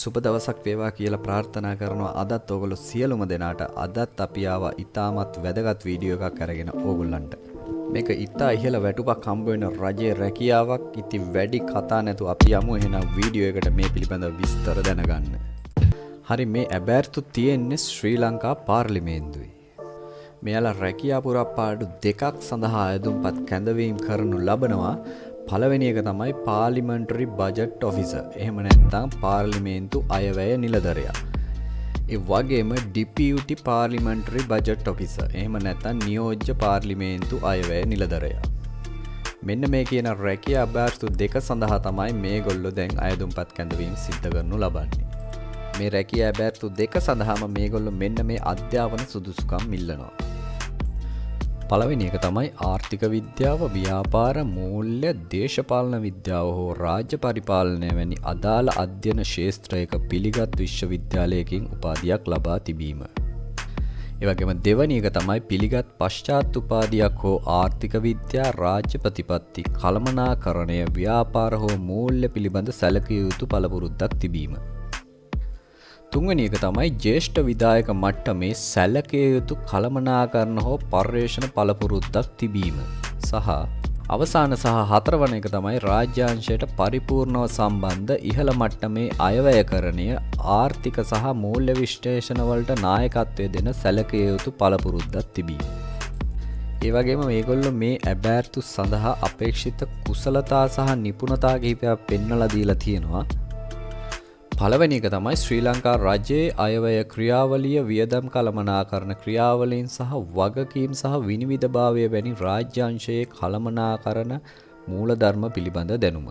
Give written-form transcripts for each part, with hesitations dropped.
සුබ දවසක් වේවා කියලා ප්‍රාර්ථනා කරනවා. අදත් ඕගොල්ලෝ සියලුම දෙනාට අදත් අපි ආවා ඉතාමත් වැදගත් වීඩියෝ එකක් අරගෙන ඕගොල්ලන්ට. මේක ඉතා ඉහළ වැටුපක් හම්බ වෙන රජයේ රැකියාවක්. ඉතින් වැඩි කතා නැතුව අපි යමු එහෙනම් වීඩියෝ එකට මේ පිළිබඳව විස්තර දැනගන්න. හරි, මේ ඇබෑර්තු තියෙන්නේ ශ්‍රී ලංකා පාර්ලිමේන්තුවේ. මෙයාලා රැකියා පුරප්පාඩු දෙකක් සඳහා අයදුම්පත් කැඳවීම් කරනු ලබනවා. පළවෙනි එක තමයි පාර්ලිමෙන්ටරි බජට් ඔෆිසර්. එහෙම නැත්නම් පාර්ලිමේන්තු අයවැය නිලධරයා. ඒ වගේම ඩිපියුටි පාර්ලිමෙන්ටරි බජට් ඔෆිසර්. එහෙම නැත්නම් නියෝජ්‍ය පාර්ලිමේන්තු අයවැය නිලධරයා. මෙන්න මේ කියන රැකියා අභ්‍යර්ථු දෙක සඳහා තමයි මේගොල්ලෝ දැන් අයදුම්පත් කැඳවීම් සිද්ධ කරනු ලබන්නේ. මේ රැකියා අභ්‍යර්ථු දෙක සඳහාම මේගොල්ලෝ මෙන්න මේ අධ්‍යාපන සුදුසුකම් ඉල්ලනවා. පළවෙනි එක තමයි ආර්ථික විද්‍යාව, ව්‍යාපාර, මූල්‍ය, දේශපාලන විද්‍යාව හෝ රාජ්‍ය පරිපාලනය වැනි අදාළ අධ්‍යයන ක්ෂේත්‍රයක පිළිගත් විශ්වවිද්‍යාලයකින් උපාධියක් ලබා තිබීම. ඒ වගේම දෙවැනි එක තමයි පිළිගත් පශ්චාත් උපාධියක් හෝ ආර්ථික විද්‍යා, රාජ්‍ය ප්‍රතිපත්ති, කළමනාකරණය, ව්‍යාපාර හෝ මූල්‍ය පිළිබඳ සැලකිය යුතු පළපුරුද්දක් තිබීම. තුන්වෙනි එක තමයි ජ්‍යෙෂ්ඨ විධායක මට්ටමේ සැලකිය යුතු කළමනාකරණ හෝ පර්යේෂණ පළපුරුද්දක් තිබීම. සහ අවසාන සහ හතරවන එක තමයි රාජ්‍යාංශයට පරිපූර්ණව සම්බන්ධ ඉහළ මට්ටමේ අයවැයකරණය, ආර්ථික සහ මූල්‍ය විශ්ලේෂණ වලට නායකත්වය දෙන සැලකිය යුතු පළපුරුද්දක් තිබීම. ඒ වගේම මේගොල්ලෝ මේ ඇබෑර්තු සඳහා අපේක්ෂිත කුසලතා සහ නිපුණතා කිහිපයක් පෙන්වලා දීලා තියෙනවා. පළවෙනි එක තමයි ශ්‍රී ලංකා රජයේ අයවැය ක්‍රියාවලිය, වියදම් කළමනාකරණ ක්‍රියාවලීන් සහ වගකීම් සහ විනිවිදභාවය වැනි රාජ්‍යාංශයේ කළමනාකරණ මූලධර්ම පිළිබඳ දැනුම.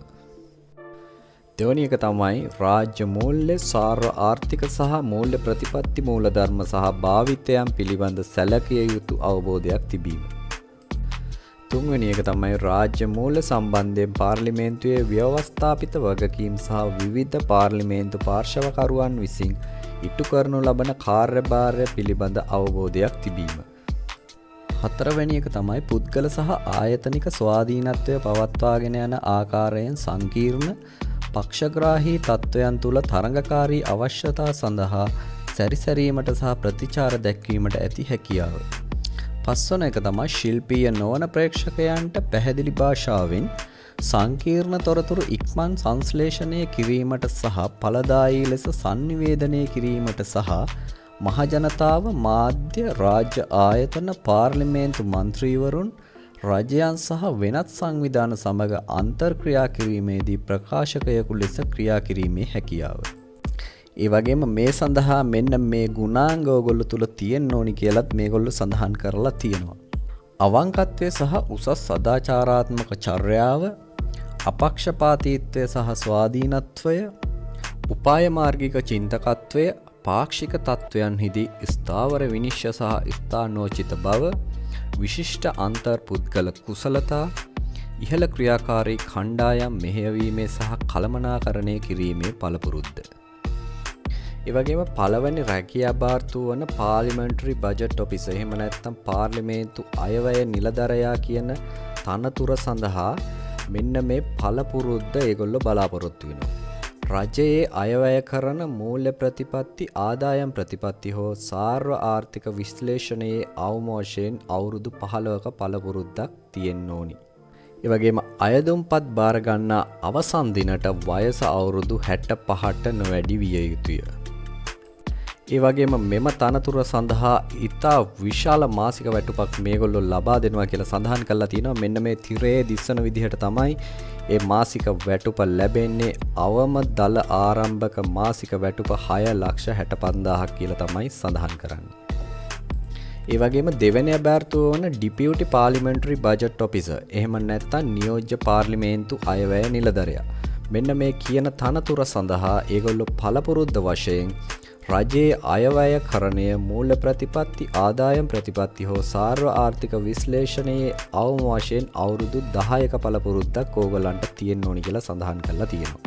දෙවැනි එක තමයි රාජ්‍ය මූල්‍ය, සාර්ව ආර්ථික සහ මූල්‍ය ප්‍රතිපත්ති මූලධර්ම සහ භාවිතයන් පිළිබඳ සැලකිය යුතු අවබෝධයක් තිබීම. තුන්වෙනි එක තමයි රාජ්‍ය මූල්‍ය සම්බන්ධයෙන් පාර්ලිමේන්තුවේ ව්‍යවස්ථාපිත වගකීම් සහ විවිධ පාර්ලිමේන්තු පාර්ශවකරුවන් විසින් ඉටු කරනු ලබන කාර්යභාරය පිළිබඳ අවබෝධයක් තිබීම. හතරවෙනි එක තමයි පුද්ගල සහ ආයතනික ස්වාධීනත්වය පවත්වාගෙන යන ආකාරයෙන් සංකීර්ණ පක්ෂග්‍රාහී තත්ත්වයන් තුළ තරඟකාරී අවශ්‍යතා සඳහා සැරිසැරීමට සහ ප්‍රතිචාර දැක්වීමට ඇති හැකියාව. පස්වන එක තමයි ශිල්පීය නොවන ප්‍රේක්ෂකයන්ට පැහැදිලි භාෂාවෙන් සංකීර්ණ තොරතුරු ඉක්මන් සංශ්ලේෂණය කිරීමට සහ ඵලදායී ලෙස sannivedanaya කිරීමට සහ මහජනතාව, මාධ්‍ය, රාජ්‍ය ආයතන, පාර්ලිමේන්තු මන්ත්‍රීවරුන්, රජයන් සහ වෙනත් සංවිධාන සමග අන්තර්ක්‍රියා කිරීමේදී ප්‍රකාශකයෙකු ලෙස ක්‍රියා කිරීමේ හැකියාව. ඒ වගේම මේ සඳහා මෙන්න මේ ගුණාංග ඔයගොල්ලෝ තුල තියෙන්න ඕනි කියලත් මේගොල්ලෝ සඳහන් කරලා තියෙනවා. අවංකත්වය සහ උසස් සදාචාරාත්මක චර්යාව, අපක්ෂපාතීත්වය සහ ස්වාධීනත්වය, උපාය මාර්ගික චින්තකත්වය, පාක්ෂික තත්වයන්හිදී ස්ථාවර විනිශ්චය සහ ස්ථානෝචිත බව, විශිෂ්ට අන්තර් පුද්ගල කුසලතා, ඉහළ ක්‍රියාකාරී කණ්ඩායම් මෙහෙයවීමේ සහ කළමනාකරණය කිරීමේ පළපුරුද්ද. ඒ වගේම පළවෙනි රැකියා අභ්‍යර්ථුව වන පාර්ලිමෙන්ටරි බජට් ඔෆිසර්, එහෙම නැත්නම් පාර්ලිමේන්තු අයවැය නිලධරයා කියන තනතුර සඳහා මෙන්න මේ පළපුරුද්ද ඒගොල්ලෝ බලාපොරොත්තු වෙනවා. රජයේ අයවැය කරන මූල්‍ය ප්‍රතිපත්ති, ආදායම් ප්‍රතිපත්ති හෝ සාර්ව ආර්ථික විශ්ලේෂණයේ අවම වශයෙන් අවුරුදු 15ක පළපුරුද්දක් තියෙන්න ඕනි. ඒ වගේම අයදුම්පත් බාර ගන්නා අවසන් දිනට වයස අවුරුදු 65ට නොවැඩි විය යුතුය. ඒ වගේම මෙම තනතුර සඳහා ඉතා විශාල මාසික වැටුපක් මේගොල්ලෝ ලබා දෙනවා කියලා සඳහන් කරලා තියෙනවා. මෙන්න මේ තිරයේ දිස්සන විදිහට තමයි ඒ මාසික වැටුප ලැබෙන්නේ. අවම දල ආරම්භක මාසික වැටුප 6,65,000ක් කියලා තමයි සඳහන් කරන්නේ. ඒ වගේම දෙවෙනි අභ්‍යර්ථුව වන ඩිපියුටි පාර්ලිමෙන්ටරි බජට් ඔෆිසර්, එහෙම නැත්නම් නියෝජ්‍ය පාර්ලිමේන්තු අයවැය නිලධරයා. මෙන්න මේ කියන තනතුර සඳහා ඒගොල්ලෝ පළපුරුද්ද වශයෙන් රජයේ අයවැයකරණය, මූල්‍ය ප්‍රතිපත්ති, ආදායම් ප්‍රතිපත්ති හෝ සාර්ව ආර්ථික විශ්ලේෂණයේ අවම වශයෙන් අවුරුදු 10ක පළපුරුද්දක් ඕගලන්ට තියෙන්න ඕනි කියලා සඳහන් කරලා තියෙනවා.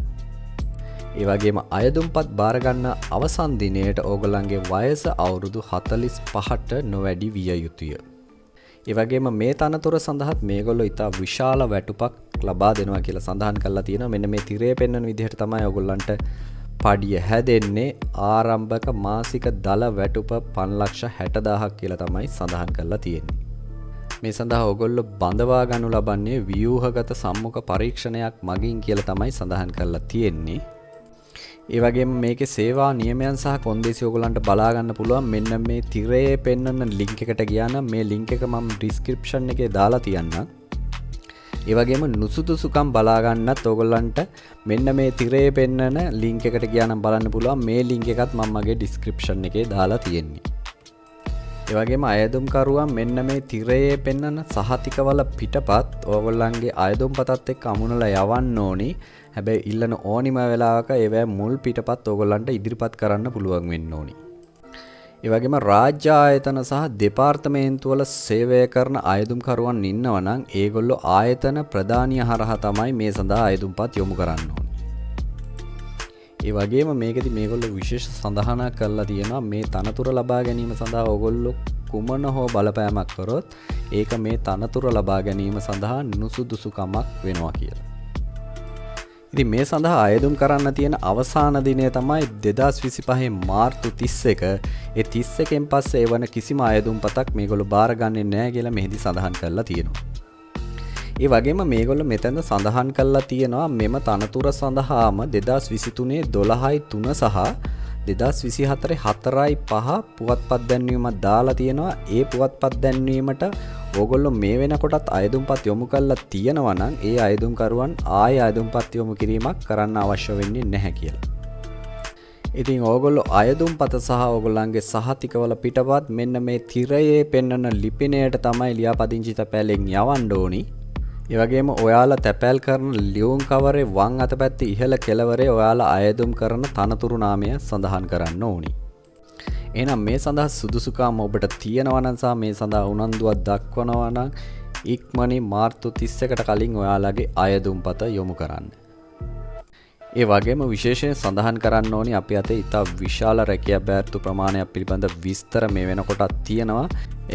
ඒ වගේම අයදුම්පත් බාර ගන්න අවසන් දිනයට ඕගලන්ගේ වයස අවුරුදු 45ට නොවැඩි විය යුතුය. ඒ වගේම මේ තනතුර සඳහාත් මේගොල්ලෝ ඉතා විශාල වැටුපක් ලබා දෙනවා කියලා සඳහන් කරලා තියෙනවා. මෙන්න මේ තිරේ පෙන්වන විදිහට තමයි ඕගොල්ලන්ට පඩිය හැදෙන්නේ ආරම්භක මාසික දල වැටුප 5,60,000ක් කියලා තමයි සඳහන් කරලා තියෙන්නේ. මේ සඳහා ඔයගොල්ලෝ බඳවා ගනු ලබන්නේ ව්‍යූහගත සම්මුඛ පරීක්ෂණයක් මගින් කියලා තමයි සඳහන් කරලා තියෙන්නේ. ඒ වගේම මේකේ සේවා නියමයන් සහ කොන්දේසි ඔයගොල්ලන්ට බලා ගන්න පුළුවන් මෙන්න මේ තිරයේ පෙන්වන ලින්ක් එකට ගියා නම් මේ ලින්ක් එක මම ඩිස්ක්‍රිප්ෂන් එකේ දාලා තියන්නම්. ඒ වගේම නුසුදුසුකම් බලා ගන්නත් ඔයගොල්ලන්ට මෙන්න මේ තිරයේ පෙන්වන ලින්ක් එකට ගියා නම් බලන්න පුළුවන් මේ ලින්ක් එකත් මම මගේ ඩිස්ක්‍රිප්ෂන් එකේ දාලා තියෙන්නේ. ඒ වගේම අයදුම්කරුවන් මෙන්න මේ තිරයේ පෙන්වන සහතිකවල පිටපත් ඔයගොල්ලන්ගේ අයදුම්පතත් එක්ක අමුණලා යවන්න ඕනි. හැබැයි ඉල්ලන ඕනිම වෙලාවක ඒවැ මුල් පිටපත් ඔයගොල්ලන්ට ඉදිරිපත් කරන්න පුළුවන් වෙන්න ඕනි. ඒ වගේම රාජ්‍ය ආයතන සහ දෙපාර්තමේන්තු වල සේවය කරන අයදුම්කරුවන් ඉන්නවා නම් ඒගොල්ලෝ ආයතන ප්‍රධානිය හරහා තමයි මේ සඳහා අයදුම්පත් යොමු කරන්න ඕනි. ඒ වගේම මේකෙදි මේගොල්ලෝ විශේෂ සඳහනක් කරලා තියෙනවා මේ තනතුර ලබා ගැනීම සඳහා ඔයගොල්ලෝ කුමන හෝ බලපෑමක් කරොත් ඒක මේ තනතුර ලබා ගැනීම සඳහා නුසුදුසුකමක් වෙනවා කියලා. ඉතින් මේ සඳහා අයදුම් කරන්න තියෙන අවසාන දිනය තමයි 2025 මාර්තු 31. ඒ 31න් පස්සේ එවන කිසිම අයදුම්පතක් මේගොල්ලෝ බාරගන්නේ නැහැ කියලා මෙහිදී සඳහන් කරලා තියෙනවා. ඒ වගේම මේගොල්ලෝ මෙතන සඳහන් කරලා තියෙනවා මෙම තනතුර සඳහාම 2023 12/3 සහ 2024 4/5 පුවත්පත් දැන්වීමක් දාලා තියෙනවා. ඒ පුවත්පත් දැන්වීමට ඕගොල්ලෝ මේ වෙනකොටත් අයදුම්පත් යොමු කරලා තියෙනවා නම් ඒ අයදුම්කරුවන් ආයෙ අයදුම්පත් යොමු කිරීමක් කරන්න අවශ්‍ය වෙන්නේ නැහැ කියලා. ඉතින් ඕගොල්ලෝ අයදුම්පත සහ ඕගොල්ලන්ගේ සහතිකවල පිටපත් මෙන්න මේ තිරයේ පෙන්වන ලිපිණයට තමයි ලියාපදිංචි තැපෑලෙන් යවන්න ඕනි. ඒ වගේම ඔයාලා තැපෑල් කරන ලියුම් කවරේ වම් අත පැත්තේ ඉහළ කෙළවරේ ඔයාලා අයදුම් කරන තනතුරු නාමය සඳහන් කරන්න ඕනි. එහෙනම් මේ සඳහා සුදුසුකම් ඔබට තියෙනවා නම් සහ මේ සඳහා උනන්දුවක් දක්වනවා නම් ඉක්මනින් මාර්තු 31කට කලින් ඔයාලගේ අයදුම්පත යොමු කරන්න. ඒ වගේම විශේෂයෙන් සඳහන් කරන්න ඕනි අපි අතේ ඉතා විශාල රැකියා බෑර්තු ප්‍රමාණයක් පිළිබඳ විස්තර මේ වෙනකොටත් තියෙනවා.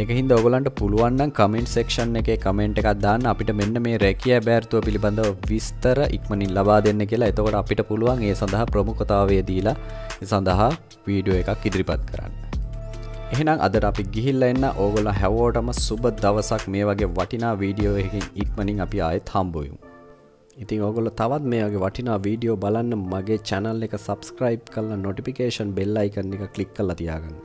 ඒක හින්දා ඔයගලන්ට පුළුවන් නම් කමෙන්ට් සෙක්ෂන් එකේ කමෙන්ට් එකක් දාන්න අපිට මෙන්න මේ රැකියා බෑර්තුව පිළිබඳව විස්තර ඉක්මනින් ලබා දෙන්න කියලා. එතකොට අපිට පුළුවන් ඒ සඳහා ප්‍රමුඛතාවය දීලා ඒ සඳහා වීඩියෝ එකක් ඉදිරිපත් කරන්න. එහෙනම් අදට අපි ගිහිල්ලා එන්න. ඕගොල්ලෝ හැමෝටම සුබ දවසක්. මේ වගේ වටිනා වීඩියෝ එකකින් ඉක්මනින් අපි ආයෙත් හම්බ වෙමු. ඉතින් ඔයගොල්ලෝ තවත් මේ වගේ වටිනා වීඩියෝ බලන්න මගේ channel එක subscribe කරලා notification bell icon එක click කරලා තියාගන්න.